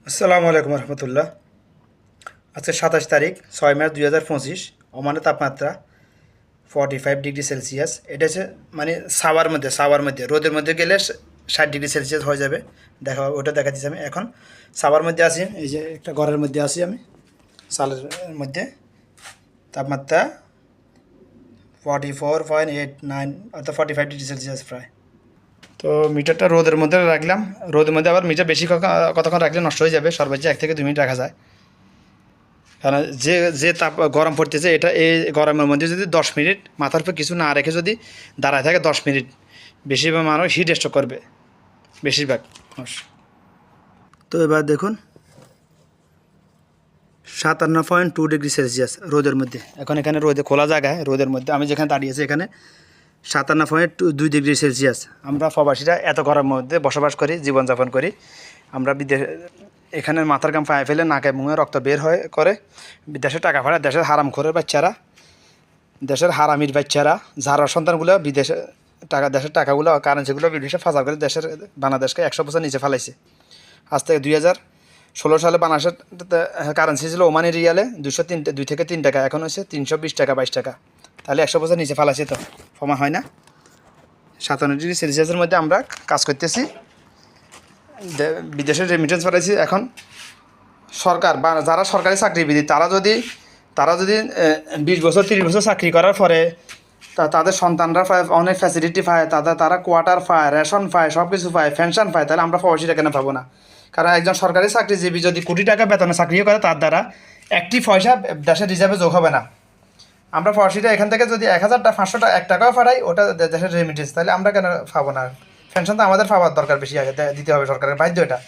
আসসালামু আলাইকুম রহমতুল্লাহ। আজকে 27 তারিখ 6 মার্চ 2025। ওমানের তাপমাত্রা 45 ডিগ্রি সেলসিয়াস। এটা হচ্ছে মানে সাওয়ার মধ্যে রোদের মধ্যে গেলে 60 ডিগ্রি সেলসিয়াস হয়ে যাবে। ওটা দেখা দিচ্ছি আমি এখন সাওয়ার মধ্যে আছি। এই যে একটা ঘরের মধ্যে আছি আমি, সালের মধ্যে। তাপমাত্রা 44.89 অর্থাৎ 45 ডিগ্রি সেলসিয়াস প্রায়। তো মিটারটা রোদের মধ্যে রাখলাম। রোদের মধ্যে আবার মিটার বেশি কতক্ষণ রাখলে নষ্ট হয়ে যাবে। সর্বোচ্চ 1 থেকে 2 মিনিট রাখা যায়। কারণ যে যে তাপ গরম পড়তেছে, এটা এই গরমের মধ্যে যদি 10 মিনিট মাথার উপর কিছু না রেখে যদি দাঁড়ায় থাকে 10 মিনিট, বেশিরভাগ মানুষ হিট স্ট্রোক করবে, বেশিরভাগ মানুষ। তো এবার দেখুন 57.2 ডিগ্রি সেলসিয়াস রোদের মধ্যে। এখন এখানে রোদে খোলা জায়গায়, রোদের মধ্যে আমি যেখানে দাঁড়িয়েছি এখানে 57.2 ডিগ্রি সেলসিয়াস। আমরা প্রবাসীরা এত গরমের মধ্যে বসবাস করি, জীবনযাপন করি। আমরা এখানে মাথার ঘাম পায়ে ফেলে নাকে মুখে রক্ত বের করে বিদেশে টাকা ভাড়া, দেশের হারামখোরের বাচ্চারা, দেশের হারামির বাচ্চারা, যারা সন্তানগুলো বিদেশে দেশের টাকাগুলো কারেন্সিগুলো বিদেশে ফাঁসা করে বাংলাদেশকে 100 বছর নিচে ফেলাইছে। আজ থেকে 2016 সালে বাংলাদেশের কারেন্সি ছিল ওমানি রিয়ালে 2 থেকে 3 টাকা, এখন হচ্ছে 320 টাকা 22 টাকা। তাহলে 100 বছর নিচে ফেলাইছে, তো প্রমাণ হয় না? 57 ডিগ্রি সেলসিয়াসের মধ্যে আমরা কাজ করতেছি, বিদেশের রেমিটেন্স পাঠাইছি। এখন সরকার বা যারা সরকারি চাকরিবিদ তারা যদি 20 বছর 30 বছর চাকরি করার পরে তাদের সন্তানরা অনেক ফ্যাসিলিটি পায়, তারা কোয়ার্টার পায়, রেশন পায়, সব কিছু পায়, পেনশন পায়, তাহলে আমরা প্রবাসীরা কেন পাবো না? কারণ একজন সরকারি চাকরিজীবী যদি কোটি টাকা বেতনে চাকরিও করে, তার দ্বারা একটি পয়সা দেশের রিজার্ভে যোগ হবে না। আমরা প্রবাসীরা এখান থেকে যদি 1000 টাকা 500 টাকা 1 টাকাও পাঠাই, ওটা দেশের রেমিটেন্স, তাহলে আমরা কেন পাবো না? পেনশন তো আমাদের পাওয়ার দরকার, বেশি আগে দিতে হবে, সরকারের বাধ্য। এটা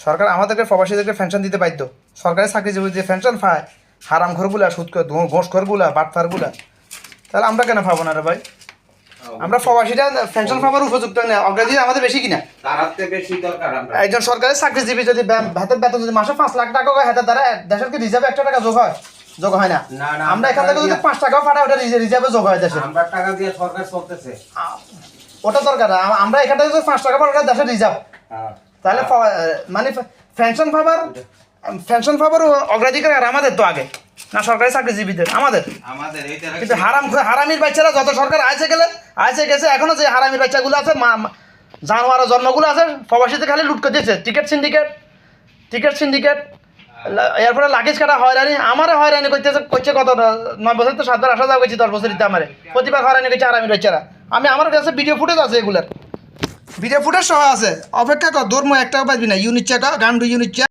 সরকার আমাদেরকে প্রবাসীদেরকে পেনশন দিতে বাধ্য। সরকারি চাকরিজীবী যে পেনশন পায়, হারামখোরগুলা, ঘোষখোরগুলা, বাটফারগুলা, তাহলে আমরা কেন পাবো না রে ভাই? আমরা প্রবাসীরা পেনশন পাওয়ার উপযুক্ত না, অগ্রাধিকার আমাদের বেশি কিনা? একজন সরকারি চাকরিজীবী যদি বেতন যদি মাসে 5 লাখ টাকা হয়, হাতে দ্বারা দেশের কি রিজার্ভে 1 টাকা যোগ হয় না? আমরা এখান থেকে যদি 5 টাকাও পাঠাই, ওটা রিজার্ভে যোগ হয় দেশে। আমরা টাকা দিয়ে সরকার চলতেছে, ওটা দরকার। আমরা এখান থেকে যদি 5 টাকা পাঠাই, ওটা দেশের রিজার্ভ। তাহলে মানে পেনশন পাবার অগ্রাধিকার আমাদের তো আগে না, সরকারি চাকরিজীবীদের? আমাদের। কিন্তু হারামির বাচ্চারা যত সরকার আইসে গেছে, এখনো যে হারামির বাচ্চাগুলো আছে, জানোয়ার জন্মগুলো আছে, প্রবাসীতে খালি লুট করে দিয়েছে। টিকিট সিন্ডিকেট, এরপরে লাগেজ কাটা হয়রানি। আমারে হয়রানি করছে কত 9 বছর তো 7 বার আসা যাওয়া করছি, 10 বছর দিতে আমারে প্রতিবার হয়রানি করছে হারামির বাচ্চারা। আমার কাছে ভিডিও ফুটেজ আছে, এগুলার ভিডিও ফুটেজ সহ আছে। অপেক্ষা কর, ধর্ম একটাও পাবি না। ইউনিট চাকা, গান্ডু ইউনিট চা।